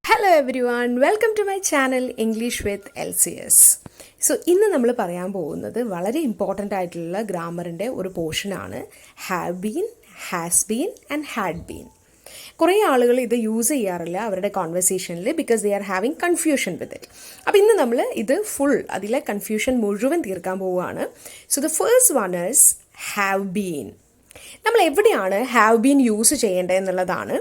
Hello everyone, welcome to my channel English with LCS. So ഇന്ന് നമ്മൾ പറയാൻ പോകുന്നത് വളരെ ഇമ്പോർട്ടൻ്റ് ആയിട്ടുള്ള ഗ്രാമറിൻ്റെ ഒരു പോർഷനാണ് have been, has been and had been. കുറേ ആളുകൾ ഇത് യൂസ് ചെയ്യാറില്ല അവരുടെ കോൺവെർസേഷനിൽ because they are having confusion with it. അപ്പോൾ ഇന്ന് നമ്മൾ ഇത് ഫുൾ അതിലെ കൺഫ്യൂഷൻ മുഴുവൻ തീർക്കാൻ പോവുകയാണ്. So the first one is have been. നമ്മൾ എവിടെയാണ് ഹാവ് ബീൻ യൂസ് ചെയ്യേണ്ടത് എന്നുള്ളതാണ്.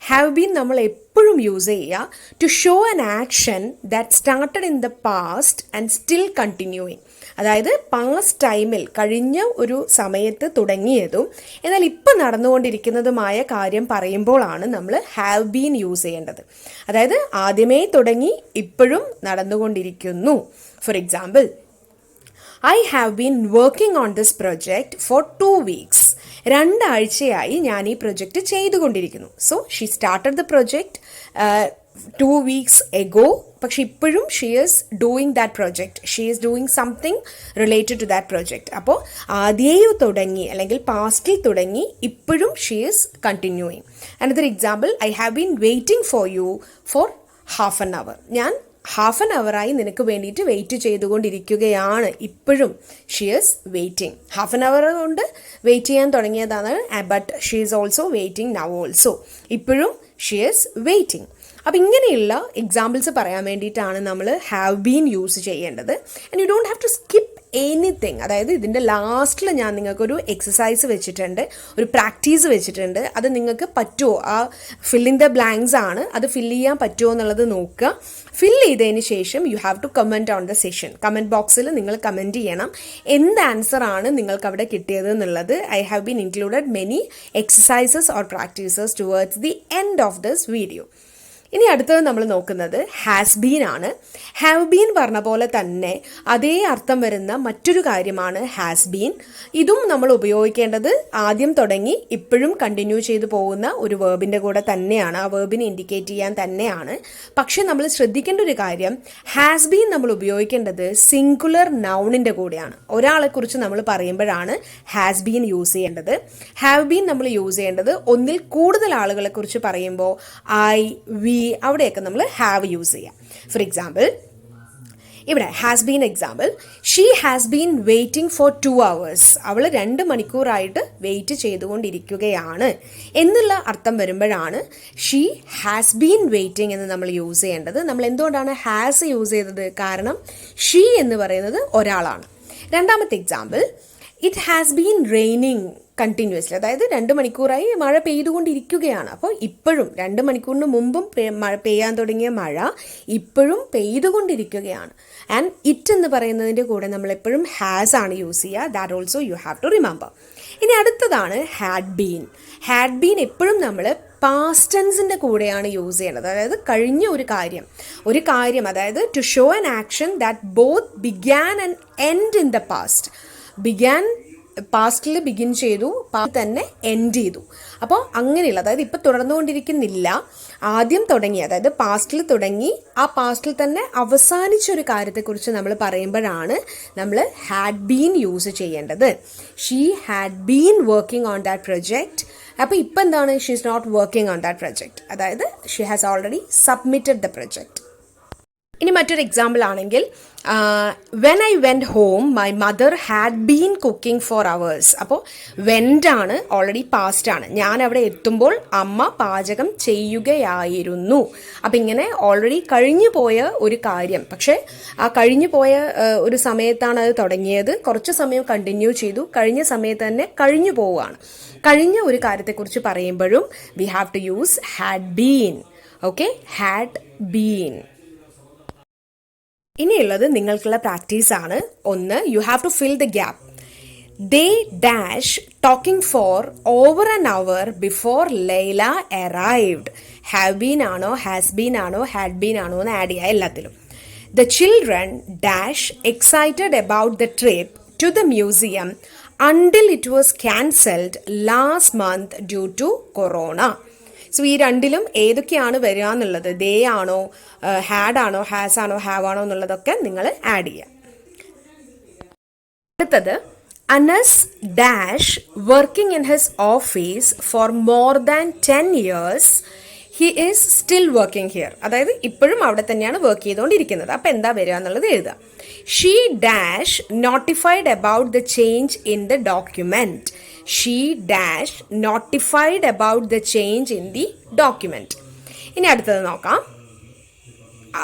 ഹാവ് ബീൻ നമ്മൾ എപ്പോഴും യൂസ് ചെയ്യുക to show an action that started in the past and still continuing. അതായത് പാസ്റ്റ് ടൈമിൽ കഴിഞ്ഞ ഒരു സമയത്ത് തുടങ്ങിയതും എന്നാൽ ഇപ്പം നടന്നുകൊണ്ടിരിക്കുന്നതുമായ കാര്യം പറയുമ്പോഴാണ് നമ്മൾ ഹാവ് ബീൻ യൂസ് ചെയ്യേണ്ടത്. അതായത് ആദ്യമേ തുടങ്ങി ഇപ്പോഴും നടന്നുകൊണ്ടിരിക്കുന്നു. For example, I have been working on this project for 2 weeks. 2 ആഴ്ചയായി ഞാൻ ഈ പ്രൊജക്റ്റ് ചെയ്തുകൊണ്ടിരിക്കുന്നു. So she started the project 2 weeks ago. പക്ഷെ ഇപ്പോഴും she is doing that project. She is doing something related to that project. അപ്പോൾ ആദ്യമേ തുടങ്ങി അല്ലെങ്കിൽ പാസ്റ്റിൽ തുടങ്ങി ഇപ്പോഴും she is continuing. Another example, I have been waiting for you for half an hour. ഞാൻ ഹാഫ് ആൻ അവറായി നിനക്ക് വേണ്ടിയിട്ട് വെയിറ്റ് ചെയ്തുകൊണ്ടിരിക്കുകയാണ്. ഇപ്പോഴും she is waiting. Half an hour കൊണ്ട് വെയിറ്റ് ചെയ്യാൻ തുടങ്ങിയതാണ്, but she is also waiting now also. ഇപ്പോഴും ഷീ ഈസ് വെയിറ്റിംഗ്. അപ്പം ഇങ്ങനെയുള്ള എക്സാമ്പിൾസ് പറയാൻ വേണ്ടിയിട്ടാണ് നമ്മൾ ഹാവ് ബീൻ യൂസ് ചെയ്യേണ്ടത്. And you don't have to skip anything. അതായത് ഇതിൻ്റെ ലാസ്റ്റിൽ ഞാൻ നിങ്ങൾക്കൊരു എക്സസൈസ് വെച്ചിട്ടുണ്ട്, ഒരു പ്രാക്ടീസ് വെച്ചിട്ടുണ്ട്. അത് നിങ്ങൾക്ക് പറ്റുമോ, ആ ഫില്ലിങ് ദ ബ്ലാങ്ക്സ് ആണ്, അത് ഫില്ല് ചെയ്യാൻ പറ്റുമോ എന്നുള്ളത് നോക്കുക. ഫില്ല് ചെയ്തതിന് ശേഷം you have to comment on the session. Comment ബോക്സിൽ നിങ്ങൾ കമൻറ്റ് ചെയ്യണം എന്ത് ആൻസർ ആണ് നിങ്ങൾക്ക് അവിടെ കിട്ടിയത് എന്നുള്ളത്. I have been included many exercises or practices towards the end of this video. ഇനി അടുത്തത് നമ്മൾ നോക്കുന്നത് ഹാസ് ബീൻ ആണ്. ഹാവ് ബീൻ പറഞ്ഞ പോലെ തന്നെ അതേ അർത്ഥം വരുന്ന മറ്റൊരു കാര്യമാണ് ഹാസ് ബീൻ. ഇതും നമ്മൾ ഉപയോഗിക്കേണ്ടത് ആദ്യം തുടങ്ങി ഇപ്പോഴും കണ്ടിന്യൂ ചെയ്തു പോകുന്ന ഒരു വേർബിൻ്റെ കൂടെ തന്നെയാണ്, ആ വേർബിനെ ഇൻഡിക്കേറ്റ് ചെയ്യാൻ തന്നെയാണ്. പക്ഷെ നമ്മൾ ശ്രദ്ധിക്കേണ്ട ഒരു കാര്യം, ഹാസ് ബീൻ നമ്മൾ ഉപയോഗിക്കേണ്ടത് സിംഗുലർ നൗണിൻ്റെ കൂടെയാണ്. ഒരാളെക്കുറിച്ച് നമ്മൾ പറയുമ്പോഴാണ് ഹാസ് ബീൻ യൂസ് ചെയ്യേണ്ടത്. ഹാവ് ബീൻ നമ്മൾ യൂസ് ചെയ്യേണ്ടത് ഒന്നിൽ കൂടുതൽ ആളുകളെക്കുറിച്ച് പറയുമ്പോൾ ഐ, വി, അവിടെയൊക്കെ നമ്മൾ ഹാവ് യൂസ് ചെയ്യാം. ഫോർ എക്സാമ്പിൾ, ഇവിടെ has been example, she has been waiting four 2 hours. അവൾ 2 മണിക്കൂറായിട്ട് വെയിറ്റ് ചെയ്തുകൊണ്ടിരിക്കുകയാണ് എന്നുള്ള അർത്ഥം വരുമ്പോഴാണ് ഷീ ഹാസ് ബീൻ വെയിറ്റിംഗ് എന്ന് നമ്മൾ യൂസ് ചെയ്യേണ്ടത്. നമ്മൾ എന്തുകൊണ്ടാണ് ഹാസ് യൂസ് ചെയ്തത്? കാരണം ഷീ എന്ന് പറയുന്നത് ഒരാളാണ്. രണ്ടാമത്തെ example, it has been raining continuously. അതായത് 2 മണിക്കൂറായി മഴ പെയ്തുകൊണ്ടിരിക്കുകയാണ്. അപ്പോൾ ഇപ്പോഴും 2 മണിക്കൂറിന് മുമ്പും പെയ്യാൻ തുടങ്ങിയ മഴ ഇപ്പോഴും പെയ്തുകൊണ്ടിരിക്കുകയാണ്. ആൻഡ് ഇറ്റ് എന്ന് പറയുന്നതിൻ്റെ കൂടെ നമ്മൾ എപ്പോഴും ഹാസ് ആണ് യൂസ് ചെയ്യുക. That also you have to remember. ഇനി അടുത്തതാണ് ഹാഡ് ബീൻ. ഹാഡ് ബീൻ എപ്പോഴും നമ്മൾ പാസ്റ്റ് ടെൻസിൻ്റെ കൂടെയാണ് യൂസ് ചെയ്യേണ്ടത്. അതായത് കഴിഞ്ഞ ഒരു കാര്യം അതായത് to show an action that both began and end in the past. Began പാസ്റ്റിൽ ബിഗിൻ ചെയ്തു, തന്നെ എൻഡ് ചെയ്തു. അപ്പോൾ അങ്ങനെയുള്ള, അതായത് ഇപ്പം തുടർന്നുകൊണ്ടിരിക്കുന്നില്ല, ആദ്യം തുടങ്ങി, അതായത് പാസ്റ്റിൽ തുടങ്ങി ആ പാസ്റ്റിൽ തന്നെ അവസാനിച്ചൊരു കാര്യത്തെക്കുറിച്ച് നമ്മൾ പറയുമ്പോഴാണ് നമ്മൾ ഹാഡ് ബീൻ യൂസ് ചെയ്യേണ്ടത്. She had been working on that project. അപ്പോൾ ഇപ്പം എന്താണ്? She is not working on that project. അതായത് she has already submitted the project. ഇനി മറ്റൊരു എക്സാമ്പിൾ ആണെങ്കിൽ, when I went home my mother had been cooking for hours. അപ്പോൾ went ആണ്, already past ആണ്. ഞാൻ അവിടെ എത്തുമ്പോൾ അമ്മ പാചകം ചെയ്യുകയായിരുന്നു. അപ്പം ഇങ്ങനെ ഓൾറെഡി കഴിഞ്ഞു പോയ ഒരു കാര്യം, പക്ഷേ ആ കഴിഞ്ഞു പോയ ഒരു സമയത്താണ് അത് തുടങ്ങിയത്, കുറച്ച് സമയം കണ്ടിന്യൂ ചെയ്തു, കഴിഞ്ഞ സമയത്ത് തന്നെ കഴിഞ്ഞു പോവുകയാണ്. കഴിഞ്ഞ ഒരു കാര്യത്തെക്കുറിച്ച് പറയുമ്പോഴും we have to use had been. Okay, had been. ഇനിയുള്ളത് നിങ്ങൾക്കുള്ള പ്രാക്ടീസാണ്. ഒന്ന്, you have to fill the gap. They dash talking for over an hour before Laila arrived. Have been ആണോ, ഹാസ് ബീൻ ആണോ, ഹാഡ് ബീൻ ആണോ എന്ന് ആഡ് ചെയ്യുക എല്ലാത്തിലും. The children dash excited about the trip to the museum until it was cancelled last month due to corona. So ഈ രണ്ടിലും ഏതൊക്കെയാണ് വരിക എന്നുള്ളത്, ദേ ആണോ, ഹാഡ് ആണോ, ഹാസ് ആണോ, ഹാവ് ആണോ എന്നുള്ളതൊക്കെ നിങ്ങൾ ആഡ് ചെയ്യുക. അടുത്തത്, Anas dash working in his office for more than 10 years. He is still working here, അതായത് ഇപ്പോഴും അവിടെ തന്നെയാണ് വർക്ക് ചെയ്തുകൊണ്ടിരിക്കുന്നത്. അപ്പം എന്താ വരിക എന്നുള്ളത് എഴുതുക. She dash notified about the change in the document. She dash notified about the change in the document. ഇനി അടുത്തത് നോക്കാം.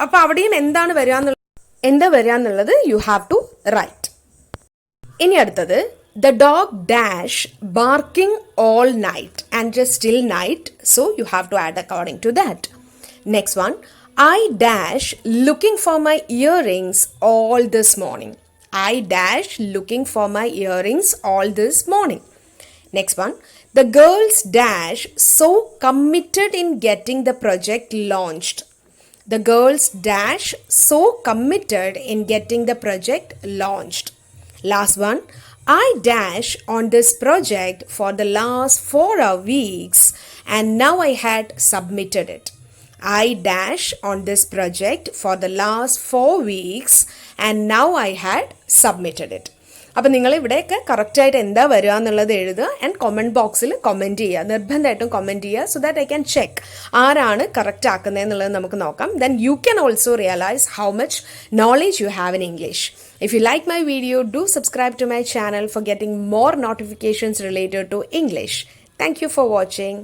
അപ്പം അവിടെയും എന്താ വരിക എന്നുള്ളത് യു ഹാവ് ടു റൈറ്റ്. ഇനി അടുത്തത് the dog dash barking all night and just still night, so you have to add according to that. Next one, I dash looking for my earrings all this morning. I dash looking for my earrings all this morning. Next one, the girls dash so committed in getting the project launched. The girls dash so committed in getting the project launched. Last one, I dash on this project for the last 4 weeks and now I had submitted it. I dash on this project for the last 4 weeks and now I had submitted it. അപ്പം നിങ്ങൾ ഇവിടെയൊക്കെ കറക്റ്റായിട്ട് എന്താ വരിക എന്നുള്ളത് എഴുതുക and comment ബോക്സിൽ comment ചെയ്യുക, നിർബന്ധമായിട്ടും കമൻറ്റ് ചെയ്യുക, so that I can check ആരാണ് കറക്റ്റ് ആക്കുന്നത് എന്നുള്ളത് നമുക്ക് നോക്കാം. Then you can also realise how much knowledge you have in English. If you like my video, do subscribe to my channel for getting more notifications related to English. Thank you for watching.